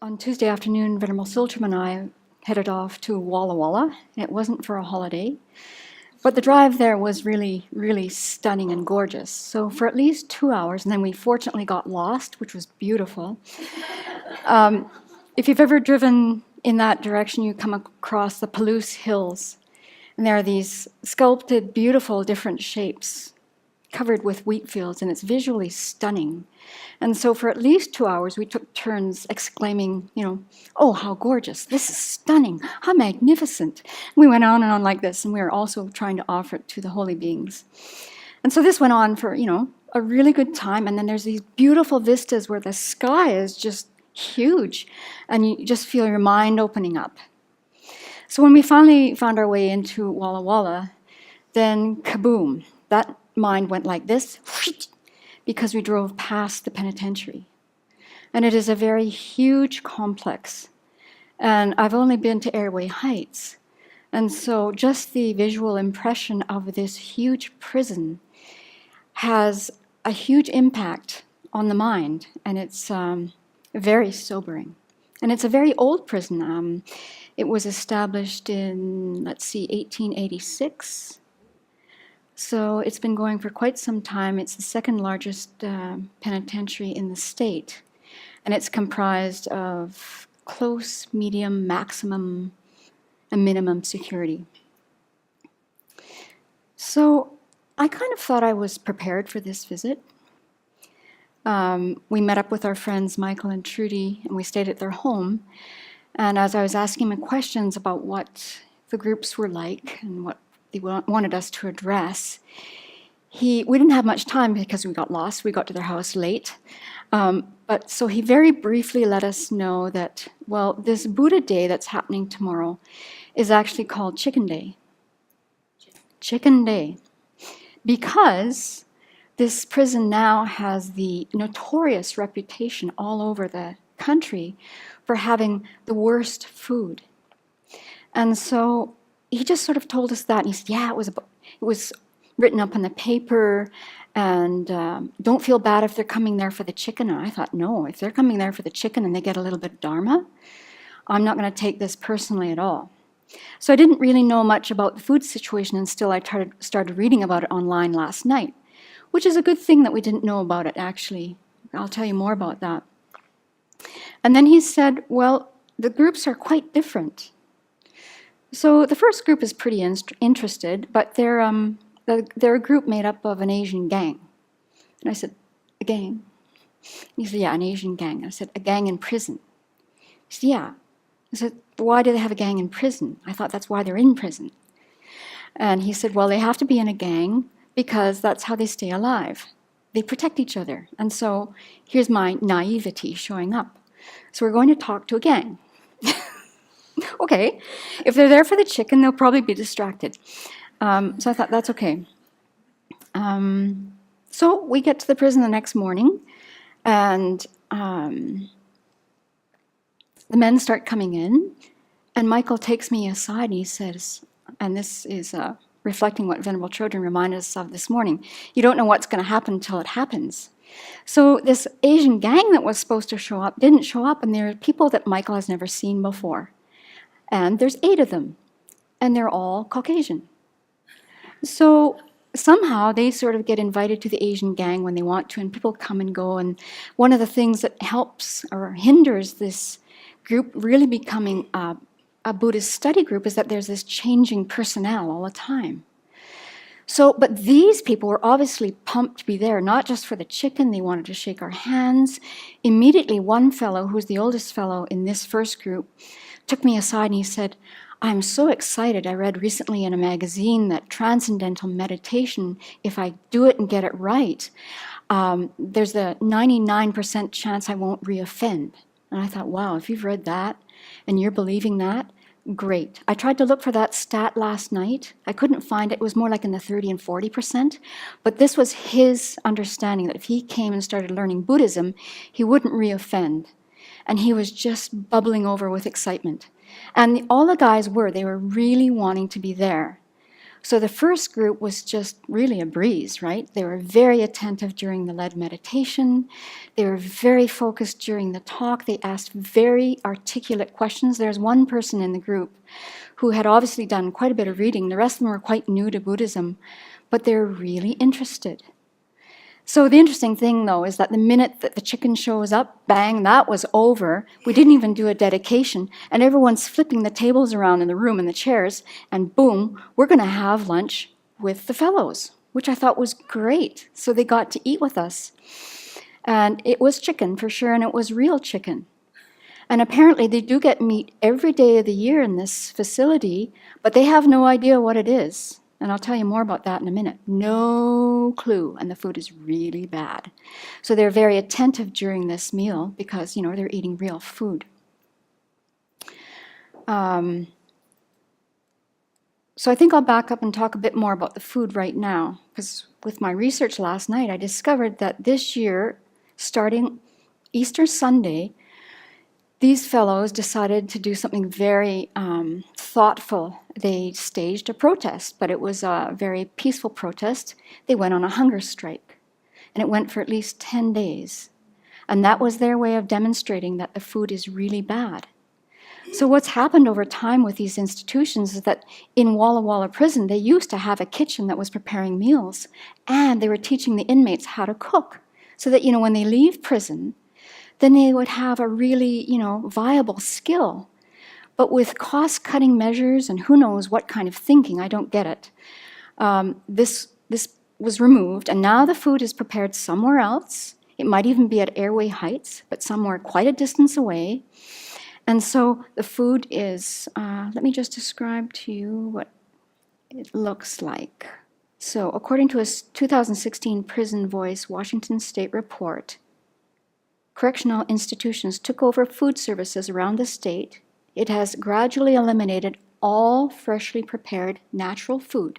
On Tuesday afternoon, Venerable Siltram and I headed off to Walla Walla. It wasn't for a holiday, but the drive there was really, really stunning and gorgeous. So for at least 2 hours, and then we fortunately got lost, which was beautiful. If you've ever driven in that direction, you come across the Palouse Hills, and there are these sculpted, beautiful, different shapes covered with wheat fields, and it's visually stunning. And so for at least 2 hours, we took turns exclaiming, oh, how gorgeous, this is stunning, how magnificent. We went on and on like this, and we were also trying to offer it to the holy beings. And so this went on for, a really good time, and then there's these beautiful vistas where the sky is just huge, and you just feel your mind opening up. So when we finally found our way into Walla Walla, then kaboom, that mind went like this, because we drove past the penitentiary. And it is a very huge complex. And I've only been to Airway Heights. And so just the visual impression of this huge prison has a huge impact on the mind. And it's very sobering. And it's a very old prison. It was established in, 1886. So it's been going for quite some time. It's the second largest penitentiary in the state. And it's comprised of close, medium, maximum, and minimum security. So I kind of thought I was prepared for this visit. We met up with our friends Michael and Trudy, and we stayed at their home. And as I was asking them questions about what the groups were like and what they wanted us to address, we didn't have much time because we got lost. We got to their house late. But so he very briefly let us know that, this Buddha Day that's happening tomorrow is actually called Chicken Day. Chicken Day. Because this prison now has the notorious reputation all over the country for having the worst food. And so he just sort of told us that, and he said, it was written up in the paper, and don't feel bad if they're coming there for the chicken. And I thought, no, if they're coming there for the chicken and they get a little bit of Dharma, I'm not going to take this personally at all. So I didn't really know much about the food situation until I started reading about it online last night, which is a good thing that we didn't know about it, actually. I'll tell you more about that. And then he said, the groups are quite different. So the first group is pretty interested, but they're a group made up of an Asian gang. And I said, a gang? He said, yeah, an Asian gang. And I said, a gang in prison? He said, yeah. I said, why do they have a gang in prison? I thought that's why they're in prison. And he said, they have to be in a gang because that's how they stay alive. They protect each other. And so here's my naivety showing up. So we're going to talk to a gang. Okay, if they're there for the chicken, they'll probably be distracted. So I thought, that's okay. So we get to the prison the next morning, and the men start coming in, and Michael takes me aside and he says, and this is reflecting what Venerable Chodron reminded us of this morning, you don't know what's going to happen until it happens. So this Asian gang that was supposed to show up didn't show up, and there are people that Michael has never seen before. And there's 8 of them, and they're all Caucasian. So somehow they sort of get invited to the Asian gang when they want to, and people come and go. And one of the things that helps or hinders this group really becoming a Buddhist study group is that there's this changing personnel all the time. So, but these people were obviously pumped to be there, not just for the chicken. They wanted to shake our hands. Immediately, one fellow, who's the oldest fellow in this first group, took me aside and he said, I'm so excited. I read recently in a magazine that transcendental meditation, if I do it and get it right, there's a 99% chance I won't reoffend. And I thought, wow, if you've read that and you're believing that, great. I tried to look for that stat last night. I couldn't find it. It was more like in the 30 and 40%. But this was his understanding that if he came and started learning Buddhism, he wouldn't reoffend. And he was just bubbling over with excitement. And all the guys they were really wanting to be there. So the first group was just really a breeze, right? They were very attentive during the led meditation. They were very focused during the talk. They asked very articulate questions. There's one person in the group who had obviously done quite a bit of reading. The rest of them were quite new to Buddhism, but they're really interested. So the interesting thing, though, is that the minute that the chicken shows up, bang, that was over. We didn't even do a dedication, and everyone's flipping the tables around in the room and the chairs, and boom, we're going to have lunch with the fellows, which I thought was great. So they got to eat with us. And it was chicken, for sure, and it was real chicken. And apparently they do get meat every day of the year in this facility, but they have no idea what it is. And I'll tell you more about that in a minute. No clue, and the food is really bad. So they're very attentive during this meal because, they're eating real food. So I think I'll back up and talk a bit more about the food right now, because with my research last night, I discovered that this year, starting Easter Sunday, these fellows decided to do something very thoughtful. They staged a protest, but it was a very peaceful protest. They went on a hunger strike, and it went for at least 10 days. And that was their way of demonstrating that the food is really bad. So what's happened over time with these institutions is that in Walla Walla Prison, they used to have a kitchen that was preparing meals, and they were teaching the inmates how to cook, so that, when they leave prison, then they would have a really, viable skill. But with cost-cutting measures and who knows what kind of thinking, I don't get it, this was removed, and now the food is prepared somewhere else. It might even be at airway heights, but somewhere quite a distance away. And so the food is, let me just describe to you what it looks like. So according to a 2016 Prison Voice Washington State report, correctional institutions took over food services around the state. It has gradually eliminated all freshly prepared natural food.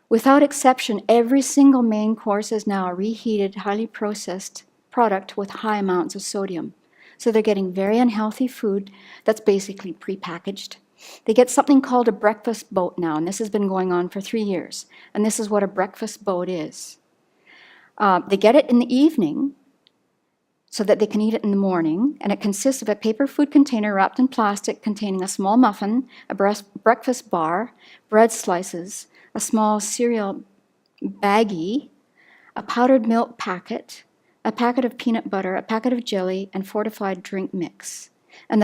Without exception, every single main course is now a reheated, highly processed product with high amounts of sodium. So they're getting very unhealthy food that's basically prepackaged. They get something called a breakfast boat now, and this has been going on for 3 years. And this is what a breakfast boat is. They get it in the evening, so that they can eat it in the morning, and it consists of a paper food container wrapped in plastic containing a small muffin, a breakfast bar, bread slices, a small cereal baggie, a powdered milk packet, a packet of peanut butter, a packet of jelly, and fortified drink mix. And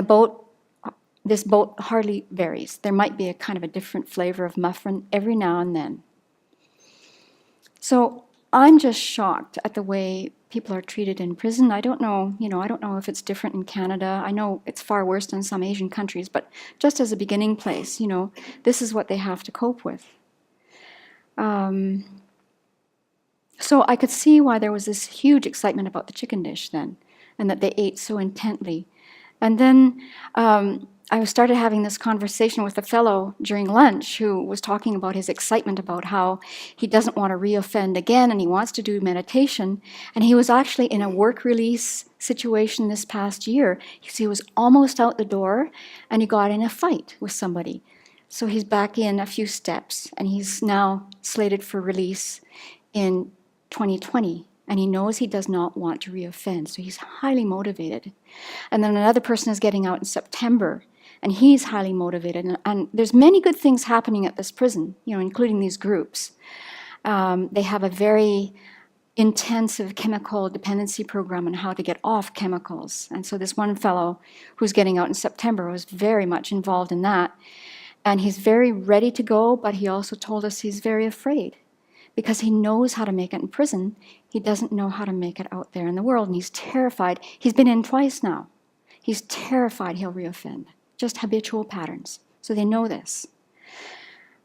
this boat hardly varies. There might be a kind of a different flavor of muffin every now and then. So I'm just shocked at the way people are treated in prison. I don't know if it's different in Canada. I know it's far worse than some Asian countries, but just as a beginning place, this is what they have to cope with. So I could see why there was this huge excitement about the chicken dish then, and that they ate so intently. And then I started having this conversation with a fellow during lunch who was talking about his excitement about how he doesn't want to reoffend again and he wants to do meditation. And he was actually in a work release situation this past year. He was almost out the door and he got in a fight with somebody. So he's back in a few steps and he's now slated for release in 2020. And he knows he does not want to reoffend, so he's highly motivated. And then another person is getting out in September, and he's highly motivated. And there's many good things happening at this prison, including these groups. They have a very intensive chemical dependency program on how to get off chemicals. And so this one fellow who's getting out in September was very much involved in that. And he's very ready to go, but he also told us he's very afraid, because he knows how to make it in prison. He doesn't know how to make it out there in the world, and he's terrified. He's been in twice now. He's terrified he'll reoffend, just habitual patterns. So they know this.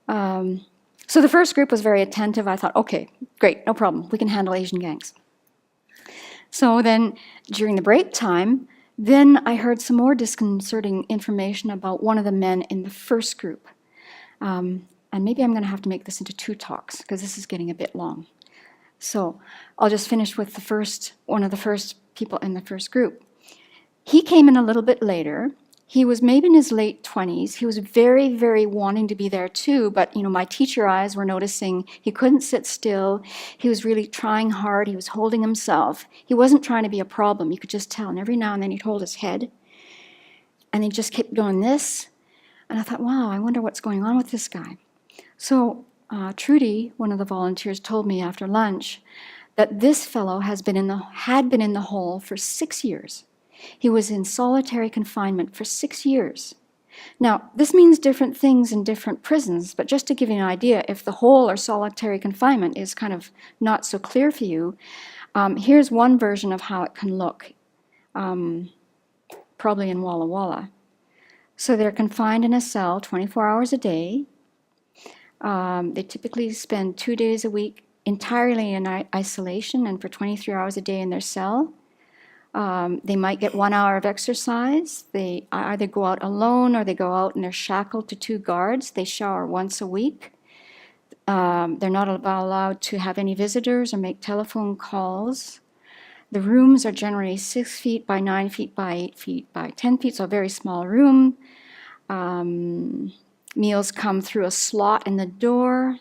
So the first group was very attentive. I thought, okay, great, no problem. We can handle Asian gangs. So then during the break time, then I heard some more disconcerting information about one of the men in the first group. And maybe I'm going to have to make this into 2 talks because this is getting a bit long. So I'll just finish with one of the first people in the first group. He came in a little bit later, He was maybe in his late 20s. He was very, very wanting to be there too, but my teacher eyes were noticing he couldn't sit still. He was really trying hard. He was holding himself. He wasn't trying to be a problem. You could just tell. And every now and then he'd hold his head, and he just kept doing this. And I thought, wow, I wonder what's going on with this guy. So Trudy, one of the volunteers, told me after lunch that this fellow had been in the hole for 6 years. He was in solitary confinement for 6 years. Now, this means different things in different prisons, but just to give you an idea, if the hole or solitary confinement is kind of not so clear for you, here's one version of how it can look, probably in Walla Walla. So they're confined in a cell 24 hours a day. They typically spend 2 days a week entirely in isolation and for 23 hours a day in their cell. They might get 1 hour of exercise. They either go out alone or they go out and they're shackled to 2 guards. They shower once a week. They're not allowed to have any visitors or make telephone calls. The rooms are generally 6 feet by 9 feet by 8 feet by 10 feet, so a very small room. Meals come through a slot in the door,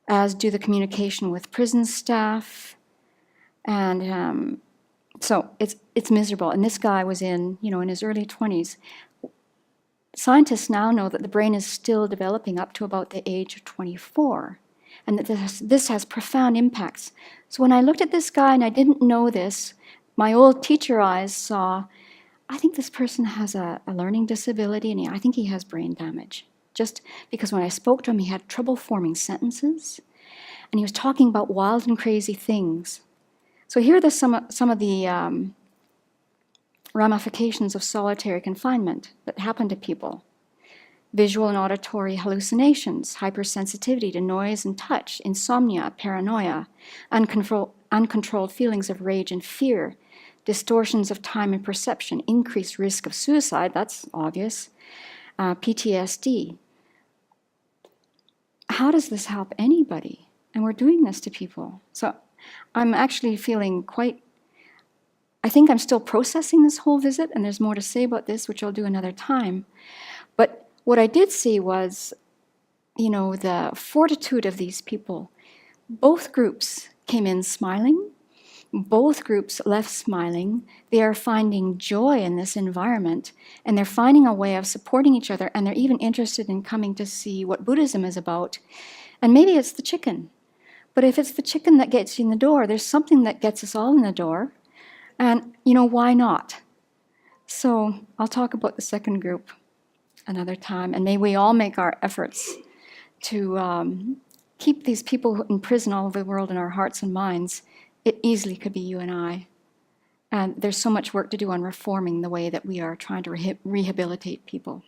as do the communication with prison staff. And so it's miserable. And this guy was in his early 20s. Scientists now know that the brain is still developing up to about the age of 24, and that this has profound impacts. So when I looked at this guy and I didn't know this, my old teacher eyes saw, I think this person has a learning disability, and I think he has brain damage. Just because when I spoke to him, he had trouble forming sentences, and he was talking about wild and crazy things. So here are some of the ramifications of solitary confinement that happen to people. Visual and auditory hallucinations, hypersensitivity to noise and touch, insomnia, paranoia, uncontrolled feelings of rage and fear, distortions of time and perception, increased risk of suicide, that's obvious, PTSD. How does this help anybody? And we're doing this to people. So I'm actually feeling I think I'm still processing this whole visit, and there's more to say about this, which I'll do another time. But what I did see was, the fortitude of these people. Both groups came in smiling. Both groups left smiling. They are finding joy in this environment, and they're finding a way of supporting each other, and they're even interested in coming to see what Buddhism is about. And maybe it's the chicken. But if it's the chicken that gets you in the door, there's something that gets us all in the door. And, why not? So I'll talk about the second group another time. And may we all make our efforts to keep these people in prison all over the world in our hearts and minds. It easily could be you and I. And there's so much work to do on reforming the way that we are trying to rehabilitate people.